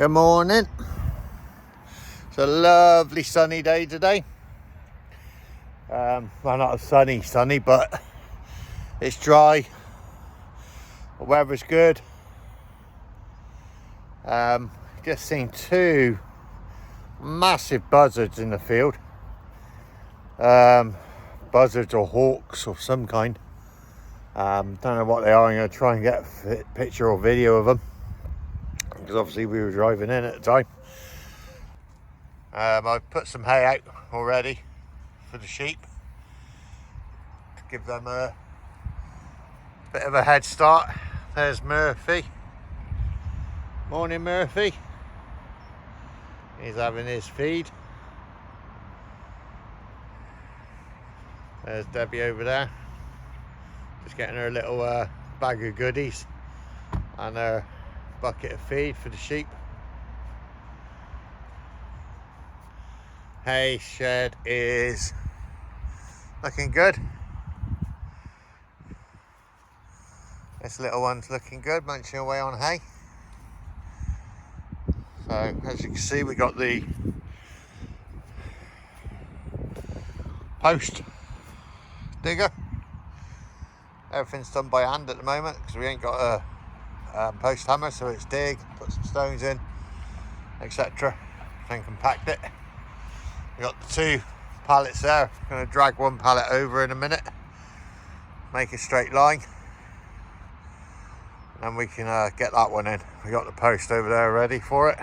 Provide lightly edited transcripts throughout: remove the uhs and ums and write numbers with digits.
Good morning. It's a lovely sunny day today. Well, not sunny, but it's dry. The weather's good. Just seen two massive buzzards in the field. Buzzards or hawks of some kind. Don't know what they are. I'm going to try and get a picture or video of them, because obviously we were driving in at the time. I've put some hay out already for the sheep to give them a bit of a head start. There's Murphy. Morning, Murphy. He's having his feed. There's Debbie over there, just getting her little bag of goodies and her bucket of feed for the sheep. Hay shed is looking good. This little one's looking good, munching away on hay. So as you can see, we got the post digger. Everything's done by hand at the moment because we ain't got a post hammer, so it's dig, put some stones in, etc. Then compact it. We got the two pallets there. I'm going to drag one pallet over in a minute, make a straight line, and then we can get that one in. We got the post over there ready for it,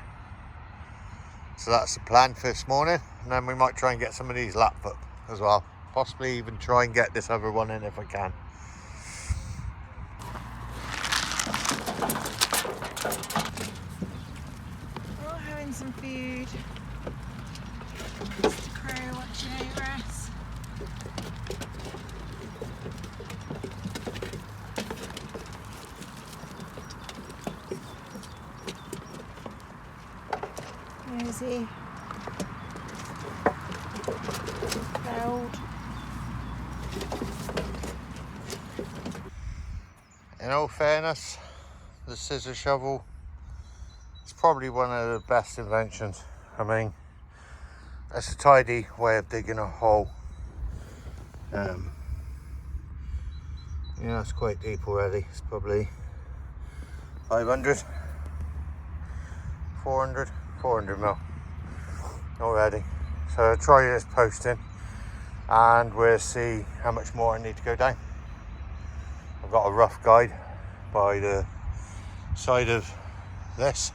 so that's the plan for this morning. And then we might try and get some of these lap foot as well, possibly even try and get this other one in if I can. We're all having some food. Mr. Crow watching over us. Where is he? Loud. In all fairness, the scissor shovel is probably one of the best inventions. I mean, it's a tidy way of digging a hole. Yeah, it's quite deep already. It's probably 500, 400 mil already. So I'll try this posting and we'll see how much more I need to go down. I've got a rough guide by the side of this.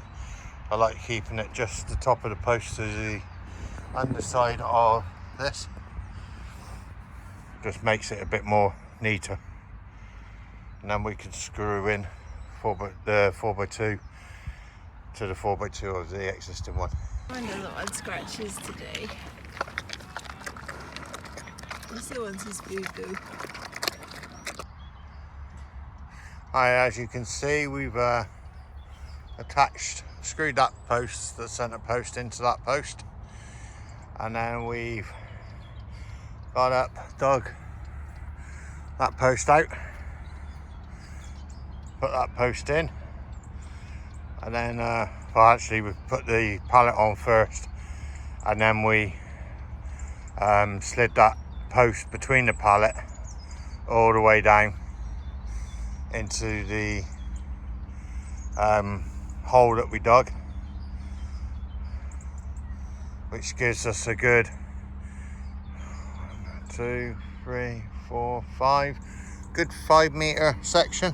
I like keeping it just the top of the post to the underside of this. Just makes it a bit more neater. And then we can screw in the 4x2 to the 4x2 of the existing one. I wonder what one scratches today. This one's his boo-boo. As you can see, we've screwed that post, the centre post, into that post, and then we've got up, dug that post out, put that post in, and then well, actually we put the pallet on first, and then we slid that post between the pallet all the way down into the hole that we dug, which gives us a good 2, 3, 4, 5, good 5-meter section.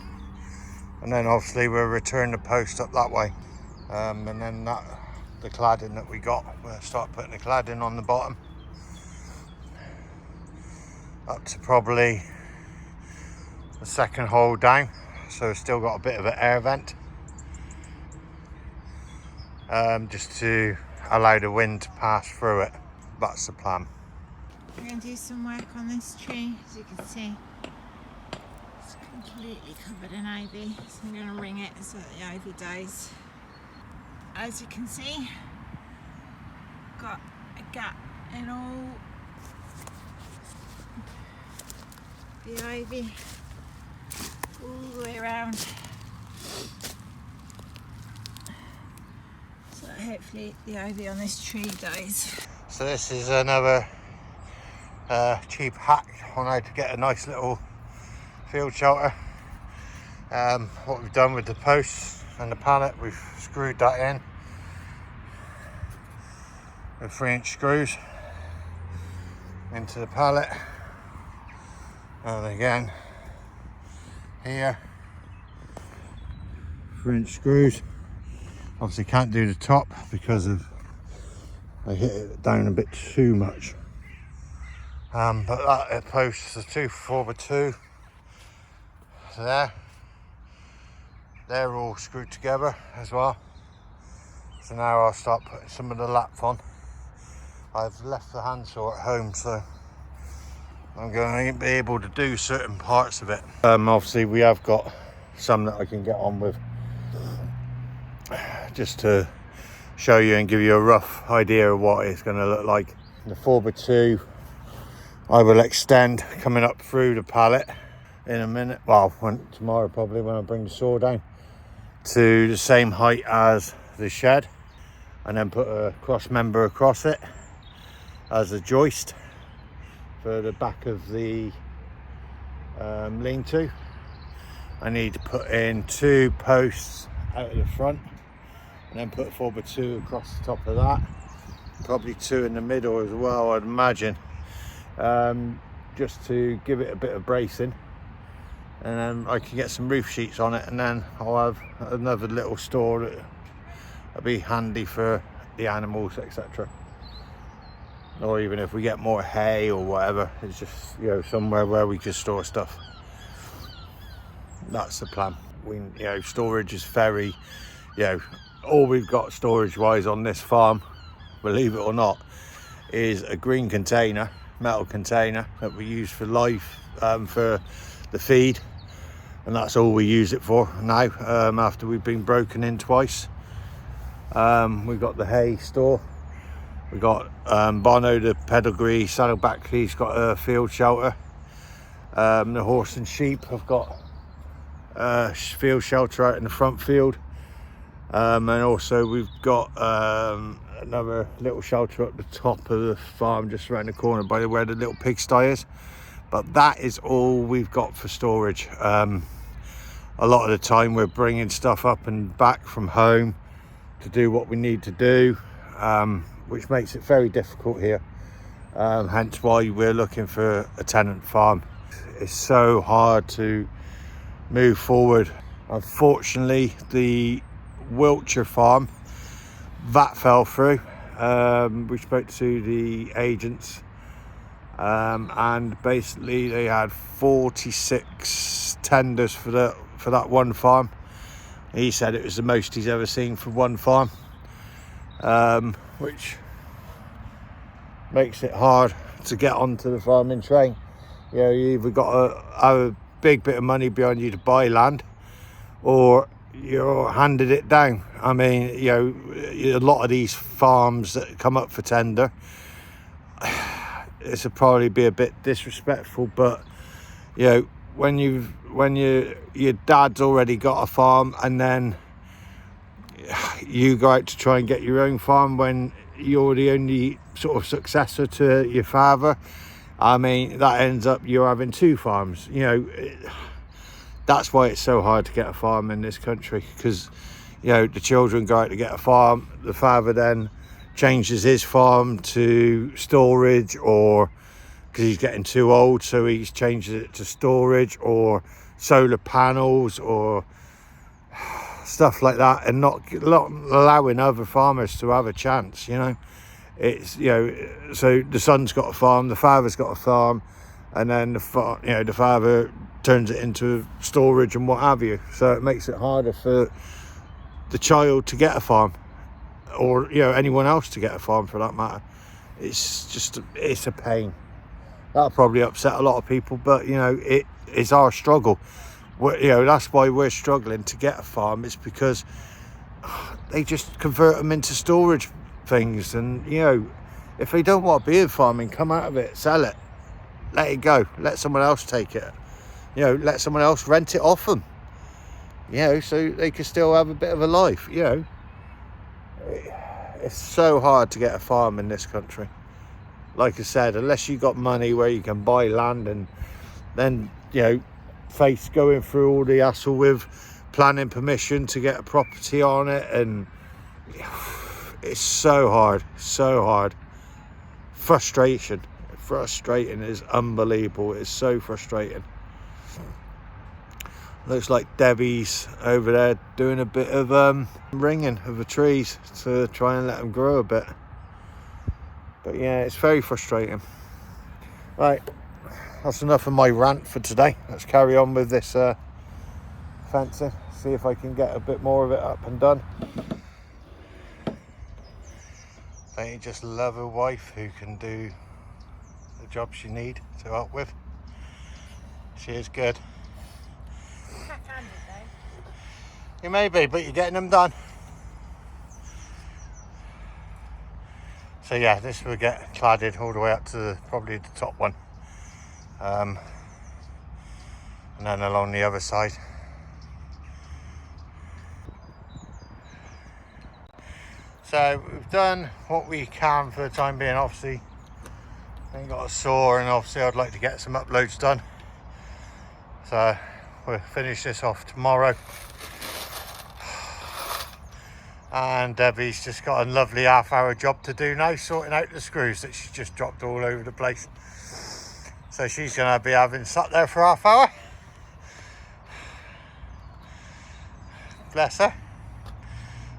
And then obviously we'll return the post up that way, and then the cladding that we got, we'll start putting the cladding on the bottom up to probably the second hole down, so it's still got a bit of an air vent, just to allow the wind to pass through it. That's the plan. We're going to do some work on this tree. As you can see, it's completely covered in ivy, so I'm going to ring it so that the ivy dies. As you can see, got a gap in all the ivy all the way around. So hopefully the ivy on this tree dies. So this is another cheap hack on how to get a nice little field shelter. What we've done with the posts and the pallet, we've screwed that in with 3-inch screws into the pallet, and again here 3-inch screws. Obviously can't do the top because of I hit it down a bit too much, but that post is 2 4x2. So they're all screwed together as well. So now I'll start putting some of the laps on. I've left the handsaw at home, so I'm going to be able to do certain parts of it. Obviously we have got some that I can get on with, just to show you and give you a rough idea of what it's going to look like. The 4x2 I will extend coming up through the pallet in a minute, well tomorrow probably, when I bring the saw down to the same height as the shed, and then put a cross member across it as a joist for the back of the lean-to. I need to put in 2 posts out of the front, and then put a 4x2 across the top of that, probably 2 in the middle as well, I'd imagine, just to give it a bit of bracing, and then I can get some roof sheets on it, and then I'll have another little store that'll be handy for the animals, etc. Or even if we get more hay or whatever, it's just, you know, somewhere where we can store stuff. That's the plan. Storage is very, all we've got storage wise on this farm, believe it or not, is a green container, metal container that we use for life, for the feed, and that's all we use it for now, after we've been broken in twice. We've got the hay store, we've got Bono the pedigree saddleback, he's got a field shelter. The horse and sheep have got field shelter out in the front field, and also we've got another little shelter at the top of the farm, just around the corner by where the little pigsty is. But that is all we've got for storage. A lot of the time we're bringing stuff up and back from home to do what we need to do, which makes it very difficult here, hence why we're looking for a tenant farm. It's so hard to move forward. Unfortunately, the Wiltshire farm, that fell through. We spoke to the agents, and basically they had 46 tenders for that one farm. He said it was the most he's ever seen for one farm, which makes it hard to get onto the farming train. You either got to have a big bit of money behind you to buy land, or you're handed it down. I mean, a lot of these farms that come up for tender, this would probably be a bit disrespectful, but when your dad's already got a farm, and then you go out to try and get your own farm when you're the only sort of successor to your father, I mean, that ends up you're having 2 farms. That's why it's so hard to get a farm in this country, because the children go out to get a farm, the father then changes his farm to storage, or because he's getting too old, so he's changed it to storage or solar panels or stuff like that, and not allowing other farmers to have a chance. It's so the son's got a farm, the father's got a farm, and then the father turns it into storage and what have you. So it makes it harder for the child to get a farm, or anyone else to get a farm for that matter. It's a pain. That'll probably upset a lot of people, but it is our struggle. That's why we're struggling to get a farm. It's because they just convert them into storage things, and if they don't want to be in farming, come out of it, sell it, let it go, let someone else take it, let someone else rent it off them, so they can still have a bit of a life. it's so hard to get a farm in this country. Like I said, unless you got money where you can buy land and then, you know, face going through all the hassle with planning permission to get a property on it, and it's so hard, so hard. Frustrating is unbelievable. It's so frustrating. Looks like Debbie's over there doing a bit of ringing of the trees to try and let them grow a bit. But yeah, it's very frustrating. Right, that's enough of my rant for today. Let's carry on with this fencing, see if I can get a bit more of it up and done. Don't you just love a wife who can do the job she needs to help with? She is good. Half-handed though. You may be, but you're getting them done. So yeah, this will get cladded all the way up to probably the top one. And then along the other side. So we've done what we can for the time being. Obviously, ain't got a saw, and obviously I'd like to get some uploads done. So we'll finish this off tomorrow. And Debbie's just got a lovely half-hour job to do now, sorting out the screws that she's just dropped all over the place. So she's going to be having sat there for half hour. Bless her.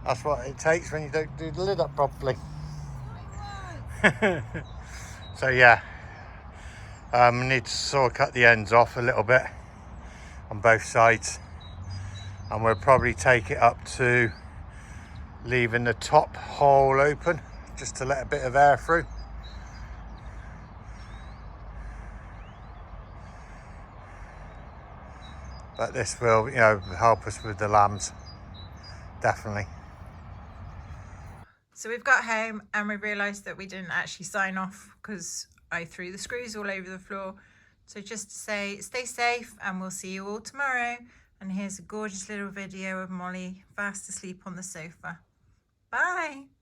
That's what it takes when you don't do the lid up properly. So yeah, we need to sort of cut the ends off a little bit on both sides, and we'll probably take it up to leaving the top hole open just to let a bit of air through. But this will, you know, help us with the lambs, definitely. So we've got home and we realised that we didn't actually sign off because I threw the screws all over the floor. So just to say, stay safe and we'll see you all tomorrow. And here's a gorgeous little video of Molly fast asleep on the sofa. Bye.